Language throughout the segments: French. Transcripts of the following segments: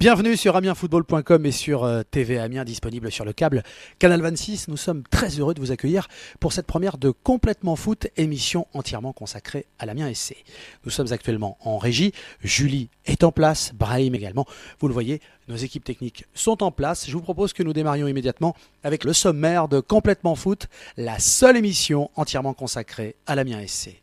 Bienvenue sur amiensfootball.com et sur TV Amiens, disponible sur le câble Canal 26. Nous sommes très heureux de vous accueillir pour cette première de Complètement Foot, émission entièrement consacrée à l'Amiens SC. Nous sommes actuellement en régie, Julie est en place, Brahim également. Vous le voyez, nos équipes techniques sont en place. Je vous propose que nous démarrions immédiatement avec le sommaire de Complètement Foot, la seule émission entièrement consacrée à l'Amiens SC.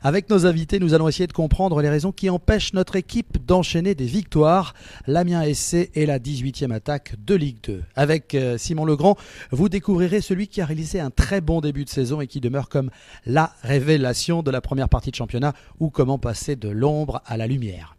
Avec nos invités, nous allons essayer de comprendre les raisons qui empêchent notre équipe d'enchaîner des victoires. L'Amiens SC est la 18e attaque de Ligue 2. Avec Simon Legrand, vous découvrirez celui qui a réalisé un très bon début de saison et qui demeure comme la révélation de la première partie de championnat, ou comment passer de l'ombre à la lumière.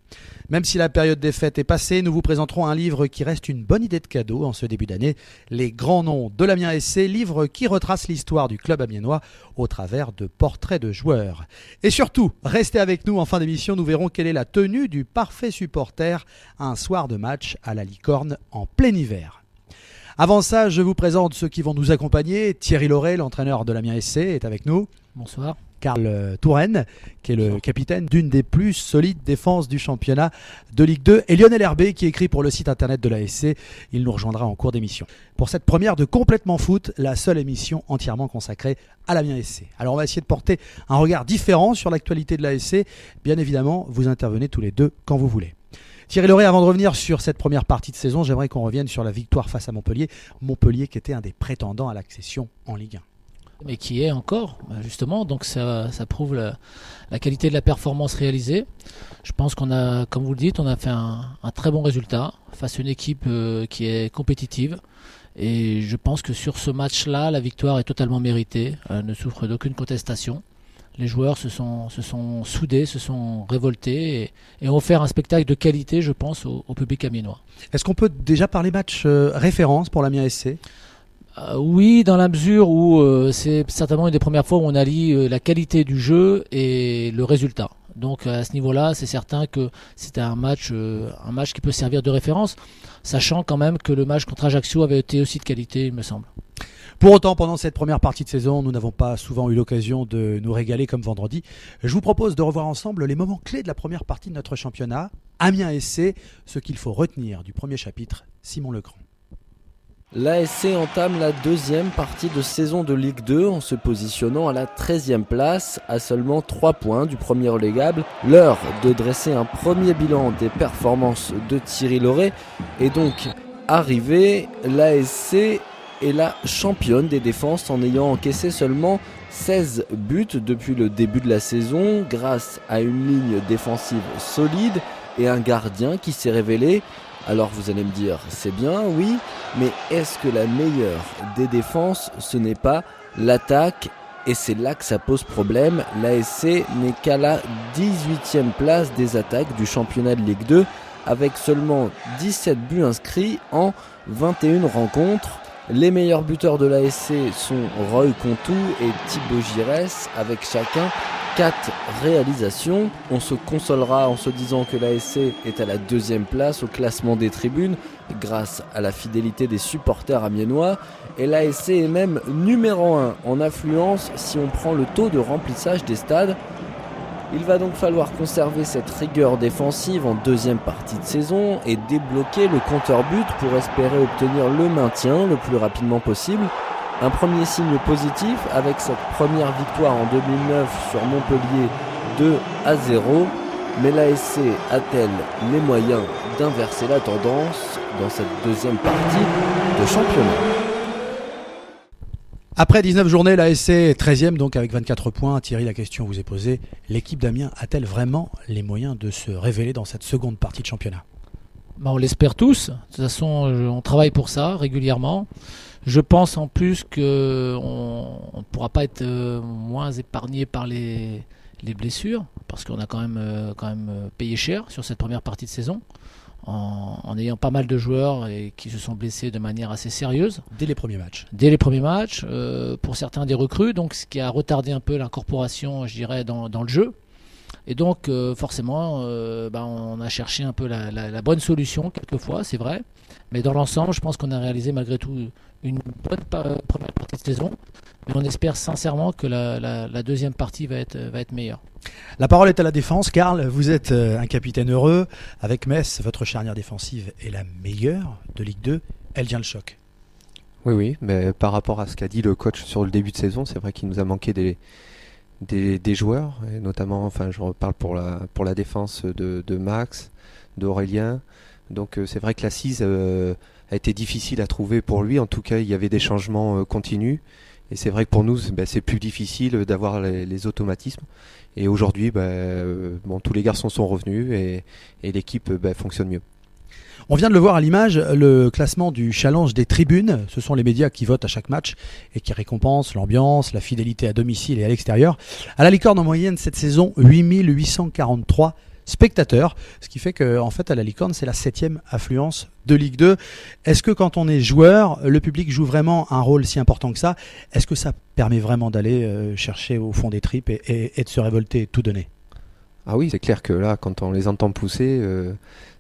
Même si la période des fêtes est passée, nous vous présenterons un livre qui reste une bonne idée de cadeau en ce début d'année. Les grands noms de l'Amiens SC, livre qui retrace l'histoire du club amiénois au travers de portraits de joueurs. Et surtout, restez avec nous en fin d'émission, nous verrons quelle est la tenue du parfait supporter un soir de match à la Licorne en plein hiver. Avant ça, je vous présente ceux qui vont nous accompagner. Thierry Lauré, l'entraîneur de l'Amiens SC, est avec nous. Bonsoir. Karl Touraine, qui est le capitaine d'une des plus solides défenses du championnat de Ligue 2, et Lionel Herbé, qui écrit pour le site internet de l'ASC. Il nous rejoindra en cours d'émission. Pour cette première de Complètement Foot, la seule émission entièrement consacrée à l'Amiens SC. Alors on va essayer de porter un regard différent sur l'actualité de l'ASC. Bien évidemment, vous intervenez tous les deux quand vous voulez. Thierry Lauré, avant de revenir sur cette première partie de saison, j'aimerais qu'on revienne sur la victoire face à Montpellier. Montpellier qui était un des prétendants à l'accession en Ligue 1. Mais qui est encore, justement, donc ça prouve la qualité de la performance réalisée. Je pense qu'on a, comme vous le dites, on a fait un très bon résultat face à une équipe qui est compétitive. Et je pense que sur ce match-là, la victoire est totalement méritée, ne souffre d'aucune contestation. Les joueurs se sont soudés, se sont révoltés et ont offert un spectacle de qualité, je pense, au public amiénois. Est-ce qu'on peut déjà parler match référence pour l'Amiens SC ? Oui, dans la mesure où c'est certainement une des premières fois où on allie la qualité du jeu et le résultat. Donc à ce niveau-là, c'est certain que c'était un match qui peut servir de référence, sachant quand même que le match contre Ajaccio avait été aussi de qualité, il me semble. Pour autant, pendant cette première partie de saison, nous n'avons pas souvent eu l'occasion de nous régaler comme vendredi. Je vous propose de revoir ensemble les moments clés de la première partie de notre championnat. Amiens SC, ce qu'il faut retenir du premier chapitre, Simon Legrand. L'ASC entame la deuxième partie de saison de Ligue 2 en se positionnant à la 13e place, à seulement 3 points du premier relégable. L'heure de dresser un premier bilan des performances de Thierry Lauré est donc arrivée. L'ASC est la championne des défenses en ayant encaissé seulement 16 buts depuis le début de la saison, grâce à une ligne défensive solide et un gardien qui s'est révélé. Alors vous allez me dire, c'est bien, oui, mais est-ce que la meilleure des défenses, ce n'est pas l'attaque ? Et c'est là que ça pose problème. L'ASC n'est qu'à la 18e place des attaques du championnat de Ligue 2, avec seulement 17 buts inscrits en 21 rencontres. Les meilleurs buteurs de l'ASC sont Roy Contou et Thibaut Giresse, avec chacun 4 réalisations. On se consolera en se disant que l'ASC est à la 2e place au classement des tribunes grâce à la fidélité des supporters amiénois, et l'ASC est même numéro 1 en affluence si on prend le taux de remplissage des stades. Il va donc falloir conserver cette rigueur défensive en deuxième partie de saison et débloquer le compteur but pour espérer obtenir le maintien le plus rapidement possible. Un premier signe positif avec cette première victoire en 2009 sur Montpellier 2-0. Mais l'ASC a-t-elle les moyens d'inverser la tendance dans cette deuxième partie de championnat ? Après 19 journées, l'ASC est 13e, donc avec 24 points. Thierry, la question vous est posée. L'équipe d'Amiens a-t-elle vraiment les moyens de se révéler dans cette seconde partie de championnat ? On l'espère tous. De toute façon, on travaille pour ça régulièrement. Je pense en plus qu'on ne pourra pas être moins épargné par les blessures, parce qu'on a quand même payé cher sur cette première partie de saison, en ayant pas mal de joueurs qui se sont blessés de manière assez sérieuse. Dès les premiers matchs. Pour certains des recrues, donc ce qui a retardé un peu l'incorporation, je dirais, dans le jeu. Et donc forcément, on a cherché un peu la bonne solution quelquefois, c'est vrai. Mais dans l'ensemble, je pense qu'on a réalisé malgré tout une bonne première partie de saison. Mais on espère sincèrement que la deuxième partie va être meilleure. La parole est à la défense. Karl, vous êtes un capitaine heureux. Avec Metz, votre charnière défensive est la meilleure de Ligue 2. Elle vient le choc. Oui, mais par rapport à ce qu'a dit le coach sur le début de saison, c'est vrai qu'il nous a manqué des joueurs, et notamment, enfin, je reparle pour la défense de Max, d'Aurélien. Donc c'est vrai que l'assise a été difficile à trouver pour lui. En tout cas, il y avait des changements continus. Et c'est vrai que pour nous, c'est plus difficile d'avoir les automatismes. Et aujourd'hui, tous les garçons sont revenus et l'équipe fonctionne mieux. On vient de le voir à l'image, le classement du challenge des tribunes. Ce sont les médias qui votent à chaque match et qui récompensent l'ambiance, la fidélité à domicile et à l'extérieur. À la Licorne, en moyenne, cette saison, 8843 spectateurs, ce qui fait qu'en fait à la Licorne c'est la 7e affluence de Ligue 2. Est-ce que quand on est joueur, le public joue vraiment un rôle si important que ça? Est-ce que ça permet vraiment d'aller chercher au fond des tripes et de se révolter et de tout donner? Ah oui, c'est clair que là, quand on les entend pousser,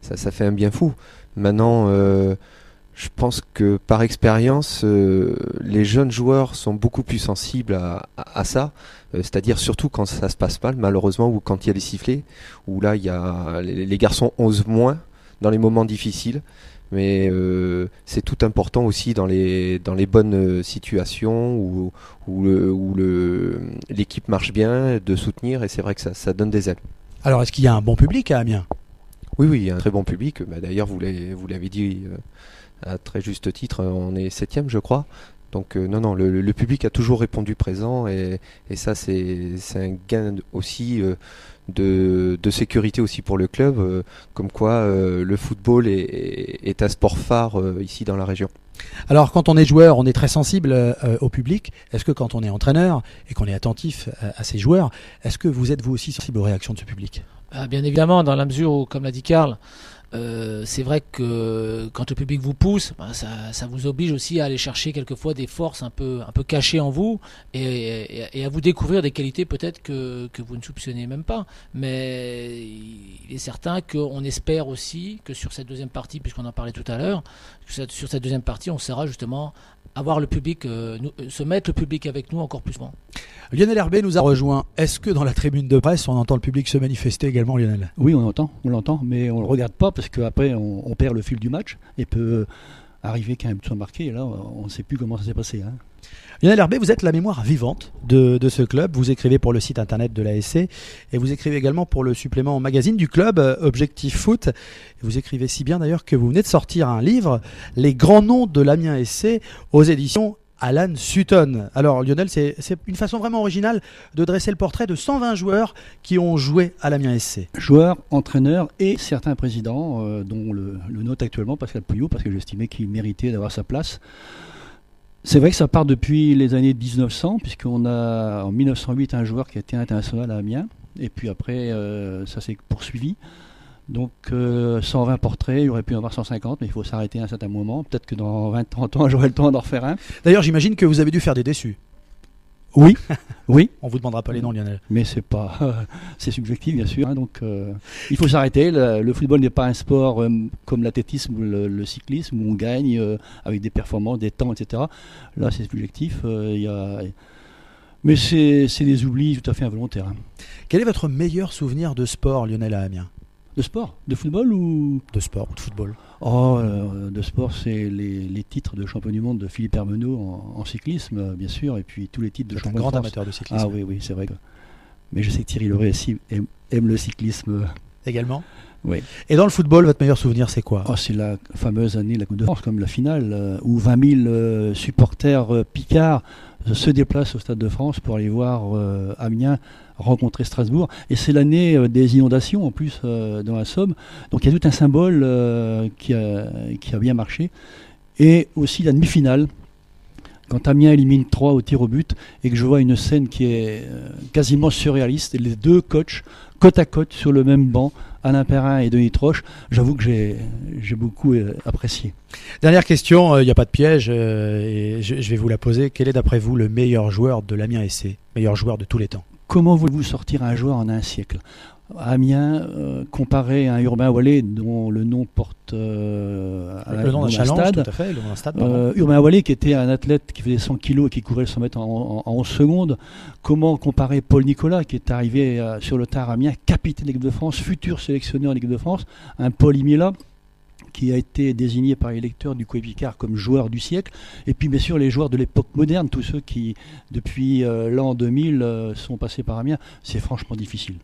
ça fait un bien fou. Maintenant, je pense que par expérience, les jeunes joueurs sont beaucoup plus sensibles à ça, c'est-à-dire surtout quand ça se passe mal, malheureusement, ou quand il y a les sifflets, où là, les garçons osent moins dans les moments difficiles, mais c'est tout important aussi dans les bonnes situations où l'équipe marche bien, de soutenir, et c'est vrai que ça donne des ailes. Alors, est-ce qu'il y a un bon public à Amiens? Oui, il y a un très bon public. D'ailleurs, vous l'avez dit à très juste titre, on est 7e, je crois. Donc non, le public a toujours répondu présent et ça, c'est un gain aussi de sécurité aussi pour le club, comme quoi le football est un sport phare ici dans la région. Alors quand on est joueur, on est très sensible au public. Est-ce que quand on est entraîneur et qu'on est attentif à ses joueurs, est-ce que vous êtes vous aussi sensible aux réactions de ce public? Bien évidemment, dans la mesure où, comme l'a dit Karl, c'est vrai que quand le public vous pousse, ça vous oblige aussi à aller chercher quelquefois des forces un peu cachées en vous et à vous découvrir des qualités peut-être que vous ne soupçonnez même pas. Mais il est certain qu'on espère aussi que sur cette deuxième partie, puisqu'on en parlait tout à l'heure, sur cette deuxième partie, on saura justement avoir le public, se mettre le public avec nous encore plus souvent. Lionel Herbet nous a rejoint. Est-ce que dans la tribune de presse, on entend le public se manifester également, Lionel? Oui, on l'entend, mais on ne le regarde pas parce qu'après on perd le fil du match et peut arriver qu'un but soit marqué et là on ne sait plus comment ça s'est passé. Lionel Herbet, vous êtes la mémoire vivante de ce club. Vous écrivez pour le site internet de l'ASC et vous écrivez également pour le supplément magazine du club, Objectif Foot. Vous écrivez si bien d'ailleurs que vous venez de sortir un livre, Les grands noms de l'Amiens SC, aux éditions Alan Sutton. Alors Lionel, c'est une façon vraiment originale de dresser le portrait de 120 joueurs qui ont joué à l'Amiens SC. Joueurs, entraîneurs et certains présidents, dont le note actuellement Pascal Pouillot, parce que j'estimais qu'il méritait d'avoir sa place. C'est vrai que ça part depuis les années 1900, puisqu'on a en 1908 un joueur qui a été international à Amiens, et puis après ça s'est poursuivi. Donc 120 portraits, il aurait pu en avoir 150, mais il faut s'arrêter à un certain moment. Peut-être que dans 20-30 ans, j'aurai le temps d'en refaire un. D'ailleurs, j'imagine que vous avez dû faire des déçus. Oui, oui. On vous demandera pas les noms, Lionel. Mais c'est pas, c'est subjectif bien sûr. Donc il faut s'arrêter. Le football n'est pas un sport comme l'athlétisme ou le cyclisme où on gagne avec des performances, des temps, etc. Là, c'est subjectif. Mais c'est des oublis tout à fait involontaires. Quel est votre meilleur souvenir de sport, Lionel, à Amiens? De sport? De football ou de sport ou de football? De sport, c'est les titres de champion du monde de Philippe Hermenot en cyclisme, bien sûr, et puis tous les titres de champion de France. Un grand amateur de cyclisme. Ah oui, c'est vrai. Mais je sais que Thierry Loret aime le cyclisme. Également? Oui. Et dans le football, votre meilleur souvenir, c'est quoi? C'est la fameuse année de la Coupe de France, comme la finale, où 20 000 supporters picards se déplacent au Stade de France pour aller voir Amiens rencontrer Strasbourg. Et c'est l'année des inondations, en plus, dans la Somme. Donc il y a tout un symbole qui a bien marché. Et aussi la demi-finale, quand Amiens élimine 3 au tir au but, et que je vois une scène qui est quasiment surréaliste, et les deux coachs côte à côte sur le même banc, Alain Perrin et Denis Troche, j'avoue que j'ai beaucoup apprécié. Dernière question, il n'y a pas de piège, et je vais vous la poser. Quel est d'après vous le meilleur joueur de l'Amiens SC, meilleur joueur de tous les temps? Comment voulez-vous sortir un joueur en un siècle? Amiens comparé à un Urbain Wallet dont le nom porte le nom d'un challenge, tout à fait, le nom d'un stade. Urbain Wallet qui était un athlète qui faisait 100 kilos et qui courait le 100 mètres en 11 secondes. Comment comparer Paul Nicolas qui est arrivé sur le tard à Amiens, capitaine de l'équipe de France, futur sélectionneur de l'équipe de France, un Paul Imela qui a été désigné par les lecteurs du Coué Picard comme joueur du siècle, et puis bien sûr les joueurs de l'époque moderne, tous ceux qui depuis l'an 2000 sont passés par Amiens, c'est franchement difficile.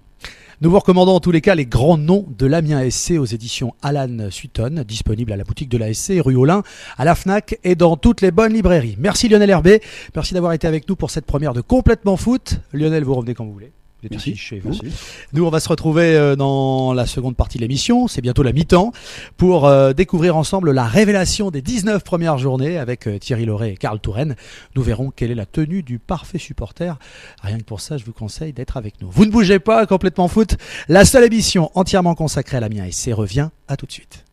Nous vous recommandons en tous les cas les grands noms de l'Amiens SC aux éditions Alan Sutton, disponibles à la boutique de la SC, rue Olin, à la FNAC et dans toutes les bonnes librairies. Merci Lionel Herbé, merci d'avoir été avec nous pour cette première de Complètement Foot. Lionel, vous revenez quand vous voulez. Vous êtes Merci. ici chez vous. Merci. Nous, on va se retrouver dans la seconde partie de l'émission, c'est bientôt la mi-temps, pour découvrir ensemble la révélation des 19 premières journées avec Thierry Laurey et Karl Touraine. Nous verrons quelle est la tenue du parfait supporter. Rien que pour ça, je vous conseille d'être avec nous. Vous ne bougez pas, Complètement Foot, la seule émission entièrement consacrée à l'Amiens SC revient. À tout de suite.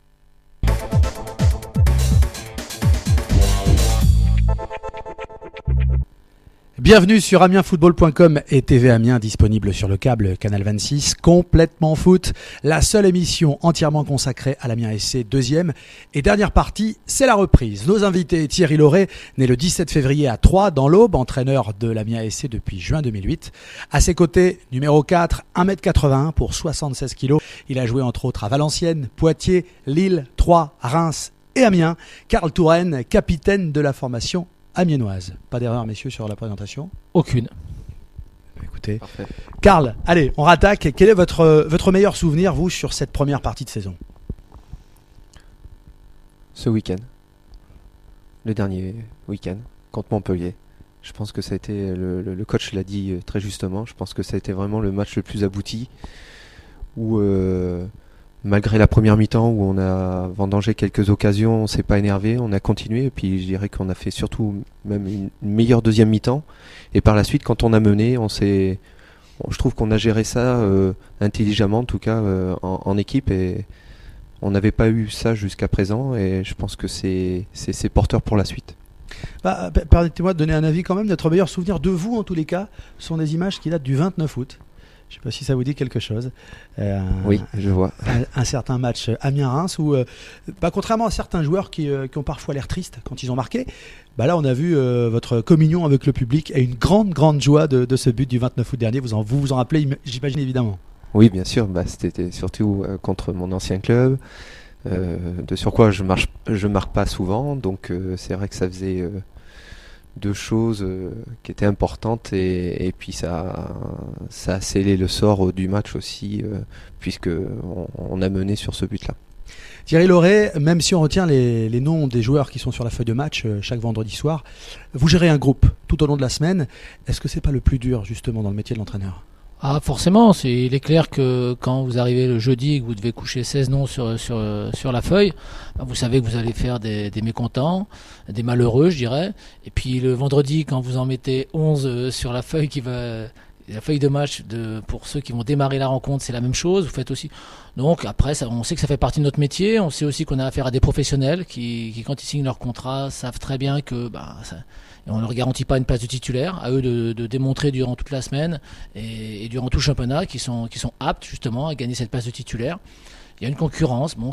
Bienvenue sur amiensfootball.com et TV Amiens, disponible sur le câble Canal 26. Complètement Foot, la seule émission entièrement consacrée à l'Amiens SC, deuxième et dernière partie, c'est la reprise. Nos invités, Thierry Laurey, né le 17 février à Troyes, dans l'Aube, entraîneur de l'Amiens SC depuis juin 2008. À ses côtés, numéro 4, 1m81 pour 76 kg. Il a joué entre autres à Valenciennes, Poitiers, Lille, Troyes, Reims et Amiens. Karl Touraine, capitaine de la formation amiénoise. Pas d'erreur, messieurs, sur la présentation? Aucune. Écoutez, Parfait. Karl, allez, on rattaque. Quel est votre meilleur souvenir, vous, sur cette première partie de saison? Ce week-end, le dernier week-end, contre Montpellier. Je pense que ça a été, le coach l'a dit très justement, je pense que ça a été vraiment le match le plus abouti, où malgré la première mi-temps où on a vendangé quelques occasions, on s'est pas énervé, on a continué, et puis je dirais qu'on a fait surtout même une meilleure deuxième mi-temps, et par la suite quand on a mené, je trouve qu'on a géré ça intelligemment, en tout cas en équipe, et on n'avait pas eu ça jusqu'à présent, et je pense que c'est porteur pour la suite. Permettez-moi de donner un avis quand même. Notre meilleur souvenir de vous, en tous les cas, sont des images qui datent du 29 août. Je ne sais pas si ça vous dit quelque chose. Oui, je vois. Un certain match Amiens-Reims où, contrairement à certains joueurs qui ont parfois l'air tristes quand ils ont marqué, là on a vu votre communion avec le public et une grande joie de ce but du 29 août dernier. Vous vous en rappelez, j'imagine évidemment. Oui, bien sûr. C'était surtout contre mon ancien club. De surcroît, je marque pas souvent, donc c'est vrai que ça faisait deux choses qui étaient importantes, et puis ça a scellé le sort du match aussi, puisque on a mené sur ce but-là. Thierry Laurey, même si on retient les noms des joueurs qui sont sur la feuille de match chaque vendredi soir, vous gérez un groupe tout au long de la semaine. Est-ce que c'est pas le plus dur justement dans le métier de l'entraîneur? Ah, forcément, il est clair que quand vous arrivez le jeudi et que vous devez coucher 16 noms sur la feuille, vous savez que vous allez faire des mécontents, des malheureux, je dirais. Et puis le vendredi, quand vous en mettez 11 sur la feuille la feuille de match pour ceux qui vont démarrer la rencontre, c'est la même chose. Vous faites aussi. Donc après, on sait que ça fait partie de notre métier. On sait aussi qu'on a affaire à des professionnels qui quand ils signent leur contrat, savent très bien que on ne leur garantit pas une place de titulaire. À eux de démontrer durant toute la semaine et durant tout le championnat qu'ils sont aptes justement à gagner cette place de titulaire. Il y a une concurrence. Bon,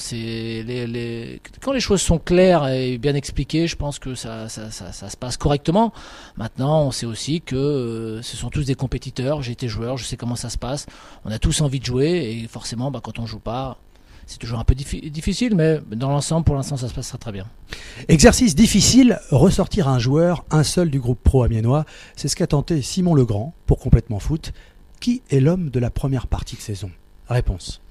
quand les choses sont claires et bien expliquées, je pense que ça se passe correctement. Maintenant, on sait aussi que ce sont tous des compétiteurs. J'ai été joueur, je sais comment ça se passe. On a tous envie de jouer, et forcément, quand on joue pas, c'est toujours un peu difficile, mais dans l'ensemble, pour l'instant, ça se passera très bien. Exercice difficile, ressortir un joueur, un seul du groupe pro amiénois. C'est ce qu'a tenté Simon Legrand pour Complètement Foot. Qui est l'homme de la première partie de saison? Réponse.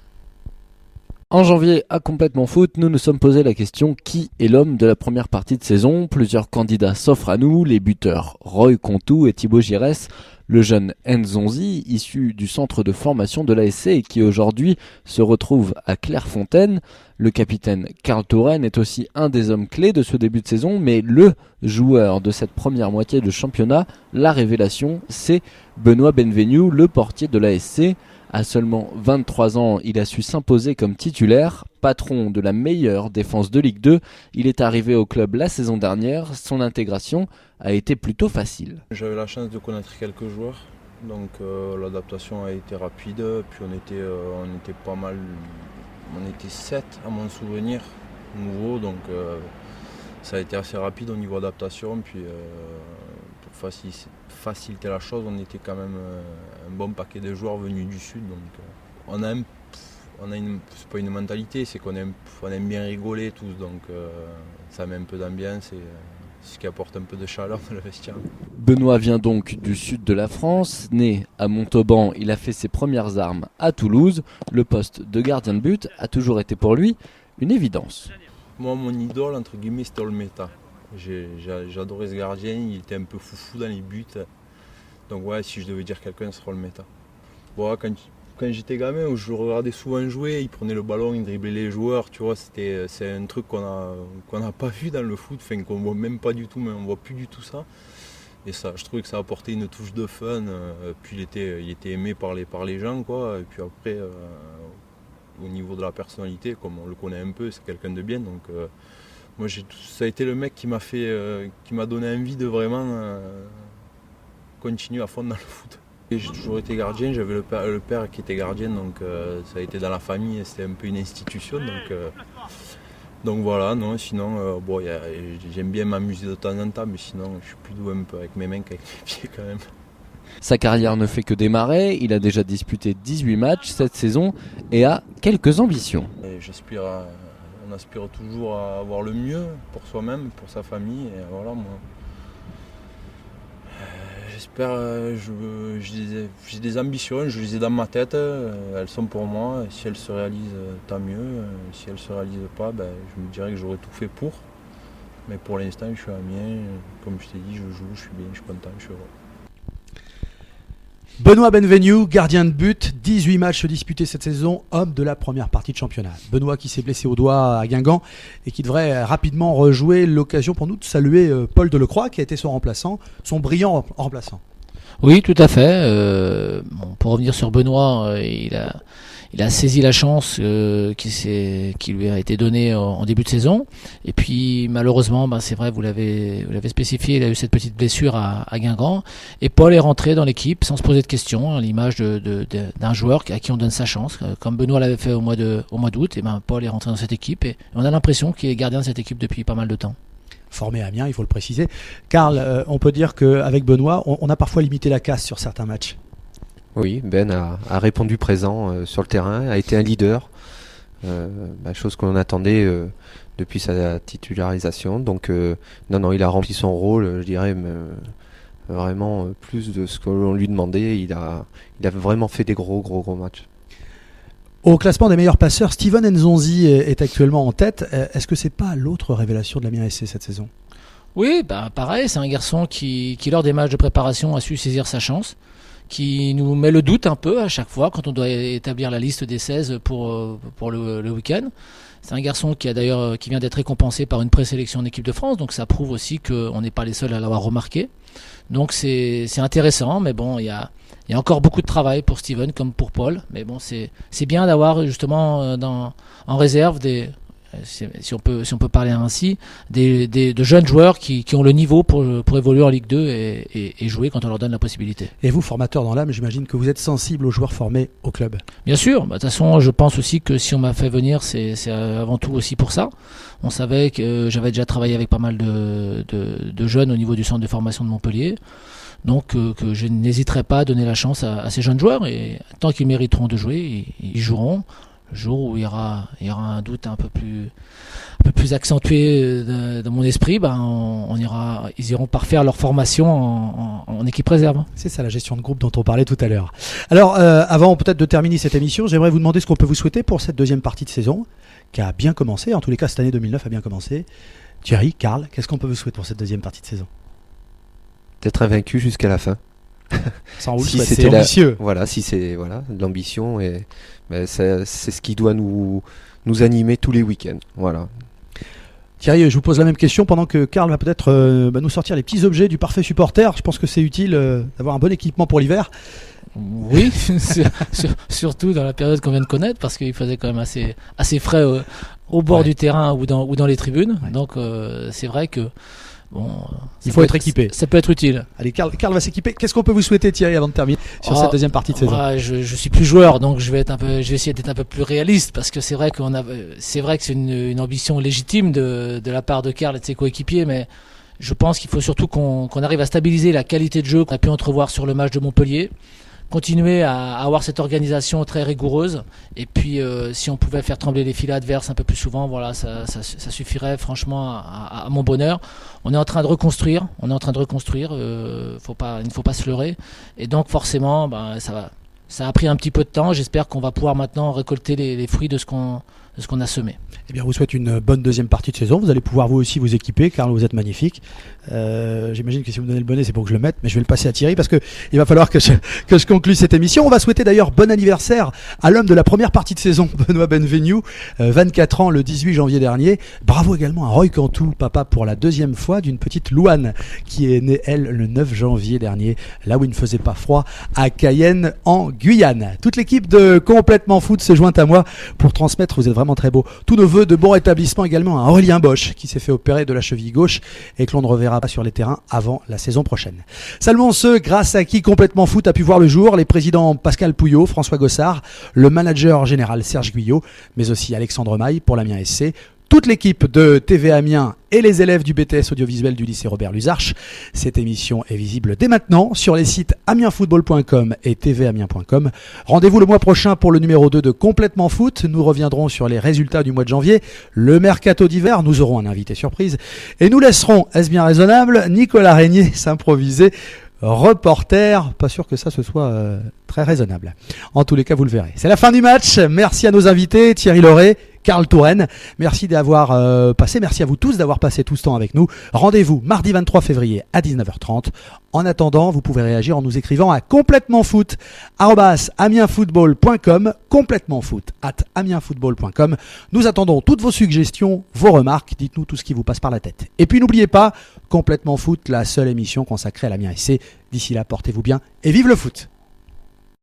En janvier, à Complètement Foot, nous nous sommes posé la question: qui est l'homme de la première partie de saison? Plusieurs candidats s'offrent à nous, les buteurs Roy Contou et Thibaut Giresse, le jeune Nzonzi, issu du centre de formation de l'ASC et qui aujourd'hui se retrouve à Clairefontaine. Le capitaine Karl Touraine est aussi un des hommes clés de ce début de saison, mais le joueur de cette première moitié de championnat, la révélation, c'est Benoît Benvenu, le portier de l'ASC. À seulement 23 ans, il a su s'imposer comme titulaire. Patron de la meilleure défense de Ligue 2, il est arrivé au club la saison dernière. Son intégration a été plutôt facile. J'avais la chance de connaître quelques joueurs Donc l'adaptation a été rapide, puis on était pas mal, on était 7 à mon souvenir, nouveaux, donc ça a été assez rapide au niveau adaptation, puis pour faciliter la chose, on était quand même un bon paquet de joueurs venus du sud, donc c'est pas une mentalité, c'est qu'on aime bien rigoler tous, donc ça met un peu d'ambiance et ce qui apporte un peu de chaleur dans le vestiaire. Benoît vient donc du sud de la France. Né à Montauban, il a fait ses premières armes à Toulouse. Le poste de gardien de but a toujours été pour lui une évidence. Moi, mon idole, entre guillemets, c'était Olmeta. J'adorais ce gardien, il était un peu foufou dans les buts. Donc ouais, si je devais dire quelqu'un, ce serait Olmeta. Bon, quand j'étais gamin, je le regardais souvent jouer, il prenait le ballon, il driblait les joueurs, tu vois, c'est un truc qu'on n'a pas vu dans le foot, enfin qu'on voit même pas du tout, mais on voit plus du tout ça. Et ça, je trouvais que ça apportait une touche de fun, puis il était aimé par les gens, quoi. Et puis après, au niveau de la personnalité, comme on le connaît un peu, c'est quelqu'un de bien, donc moi ça a été le mec qui m'a donné envie de vraiment continuer à fond dans le foot. Et j'ai toujours été gardien, j'avais le père qui était gardien, donc ça a été dans la famille, c'était un peu une institution. Donc voilà, non, sinon j'aime bien m'amuser de temps en temps, mais sinon je suis plus doué un peu avec mes mains qu'avec mes pieds quand même. Sa carrière ne fait que démarrer, il a déjà disputé 18 matchs cette saison et a quelques ambitions. Et on aspire toujours à avoir le mieux pour soi-même, pour sa famille, et voilà moi. J'espère, j'ai des ambitions, je les ai dans ma tête, elles sont pour moi, et si elles se réalisent, tant mieux. Si elles ne se réalisent pas, je me dirais que j'aurais tout fait pour. Mais pour l'instant, je suis à Amiens, comme je t'ai dit, je joue, je suis bien, je suis content, je suis heureux. Benoît Benvenu, gardien de but, 18 matchs disputés cette saison, homme de la première partie de championnat. Benoît qui s'est blessé au doigt à Guingamp et qui devrait rapidement rejouer, l'occasion pour nous de saluer Paul Delecroix qui a été son remplaçant, son brillant remplaçant. Oui, tout à fait. Pour revenir sur Benoît, il a saisi la chance qui lui a été donnée en début de saison. Et puis malheureusement, c'est vrai, vous l'avez spécifié, il a eu cette petite blessure à Guingamp. Et Paul est rentré dans l'équipe sans se poser de questions, à l'image d'un joueur à qui on donne sa chance. Comme Benoît l'avait fait au mois d'août, et Paul est rentré dans cette équipe et on a l'impression qu'il est gardien de cette équipe depuis pas mal de temps. Formé à Amiens, il faut le préciser. Karl, on peut dire qu'avec Benoît, on a parfois limité la casse sur certains matchs. Oui, Ben a répondu présent sur le terrain, a été un leader, chose qu'on attendait depuis sa titularisation. Donc non, il a rempli son rôle, je dirais vraiment plus de ce que l'on lui demandait. Il a vraiment fait des gros matchs. Au classement des meilleurs passeurs, Steven Nzonzi est actuellement en tête. Est-ce que c'est pas l'autre révélation de l'Amiens SC cette saison ? Oui, pareil, c'est un garçon qui lors des matchs de préparation a su saisir sa chance, qui nous met le doute un peu à chaque fois quand on doit établir la liste des 16 pour le week-end. C'est un garçon qui vient d'être récompensé par une présélection en équipe de France, donc ça prouve aussi qu'on n'est pas les seuls à l'avoir remarqué. Donc c'est intéressant, mais bon, il y a encore beaucoup de travail pour Steven comme pour Paul, mais bon, c'est bien d'avoir justement en réserve si on peut parler ainsi, de jeunes joueurs qui ont le niveau pour évoluer en Ligue 2 et jouer quand on leur donne la possibilité. Et vous, formateur dans l'âme, j'imagine que vous êtes sensible aux joueurs formés au club. Bien sûr, de toute façon, je pense aussi que si on m'a fait venir, c'est avant tout aussi pour ça. On savait que j'avais déjà travaillé avec pas mal de jeunes au niveau du centre de formation de Montpellier. Donc que je n'hésiterai pas à donner la chance à ces jeunes joueurs, et tant qu'ils mériteront de jouer, ils joueront. Le jour où il y aura un doute un peu plus accentué dans mon esprit, ils iront parfaire leur formation en équipe réserve. C'est ça la gestion de groupe dont on parlait tout à l'heure. Alors avant peut-être de terminer cette émission, j'aimerais vous demander ce qu'on peut vous souhaiter pour cette deuxième partie de saison qui a bien commencé. En tous les cas, cette année 2009 a bien commencé. Thierry, Karl, qu'est-ce qu'on peut vous souhaiter pour cette deuxième partie de saison ? D'être invaincu jusqu'à la fin. Sans vous le souhaiter, c'est ambitieux. Si c'est de l'ambition, et c'est ce qui doit nous animer tous les week-ends. Voilà. Thierry, je vous pose la même question pendant que Karl va peut-être nous sortir les petits objets du parfait supporter. Je pense que c'est utile d'avoir un bon équipement pour l'hiver. Oui, surtout dans la période qu'on vient de connaître, parce qu'il faisait quand même assez frais au bord du terrain ou dans les tribunes. Ouais. Donc c'est vrai que bon, Il faut être équipé. Ça peut être utile. Allez, Karl va s'équiper. Qu'est-ce qu'on peut vous souhaiter, Thierry, avant de terminer sur cette deuxième partie de saison? Moi, je suis plus joueur, donc je vais essayer d'être un peu plus réaliste, parce que c'est vrai que c'est une ambition légitime de la part de Karl et de ses coéquipiers, mais je pense qu'il faut surtout qu'on arrive à stabiliser la qualité de jeu qu'on a pu entrevoir sur le match de Montpellier, continuer à avoir cette organisation très rigoureuse, et puis si on pouvait faire trembler les filets adverses un peu plus souvent, voilà, ça suffirait franchement à mon bonheur. On est en train de reconstruire, il ne faut pas se leurrer, et donc forcément ça a pris un petit peu de temps. J'espère qu'on va pouvoir maintenant récolter les fruits de ce qu'on a semé. Eh bien, on vous souhaite une bonne deuxième partie de saison. Vous allez pouvoir vous aussi vous équiper, car vous êtes magnifique. J'imagine que si vous me donnez le bonnet, c'est pour que je le mette, mais je vais le passer à Thierry parce que il va falloir que je conclue cette émission. On va souhaiter d'ailleurs bon anniversaire à l'homme de la première partie de saison, Benoît Benvenu, 24 ans le 18 janvier dernier. Bravo également à Roy Cantou, papa pour la deuxième fois d'une petite Louane qui est née, elle, le 9 janvier dernier, là où il ne faisait pas froid, à Cayenne, en Guyane. Toute l'équipe de Complètement Foot se joint à moi pour transmettre, vous êtes vraiment très beau, tous nos vœux de bon rétablissement également à Aurélien Bosch qui s'est fait opérer de la cheville gauche et que l'on ne reverra pas sur les terrains avant la saison prochaine. Saluons ceux grâce à qui Complètement Foot a pu voir le jour, les présidents Pascal Pouillot, François Gossard, le manager général Serge Guyot, mais aussi Alexandre Maille pour l'Amiens SC, toute l'équipe de TV Amiens et les élèves du BTS audiovisuel du lycée Robert Luzarche. Cette émission est visible dès maintenant sur les sites amiensfootball.com et tvamiens.com. Rendez-vous le mois prochain pour le numéro 2 de Complètement Foot. Nous reviendrons sur les résultats du mois de janvier, le mercato d'hiver, nous aurons un invité surprise et nous laisserons, est-ce bien raisonnable, Nicolas Régnier s'improviser reporter. Pas sûr que ça ce soit très raisonnable. En tous les cas, vous le verrez. C'est la fin du match. Merci à nos invités, Thierry Lauré, Karl Touraine. Merci d'avoir passé. Merci à vous tous d'avoir passé tout ce temps avec nous. Rendez-vous mardi 23 février à 19h30. En attendant, vous pouvez réagir en nous écrivant à completementfoot@amiensfootball.com, completementfoot@amiensfootball.com. Nous attendons toutes vos suggestions, vos remarques. Dites-nous tout ce qui vous passe par la tête. Et puis n'oubliez pas, Complètement Foot, la seule émission consacrée à l'Amiens SC. D'ici là, portez-vous bien et vive le foot.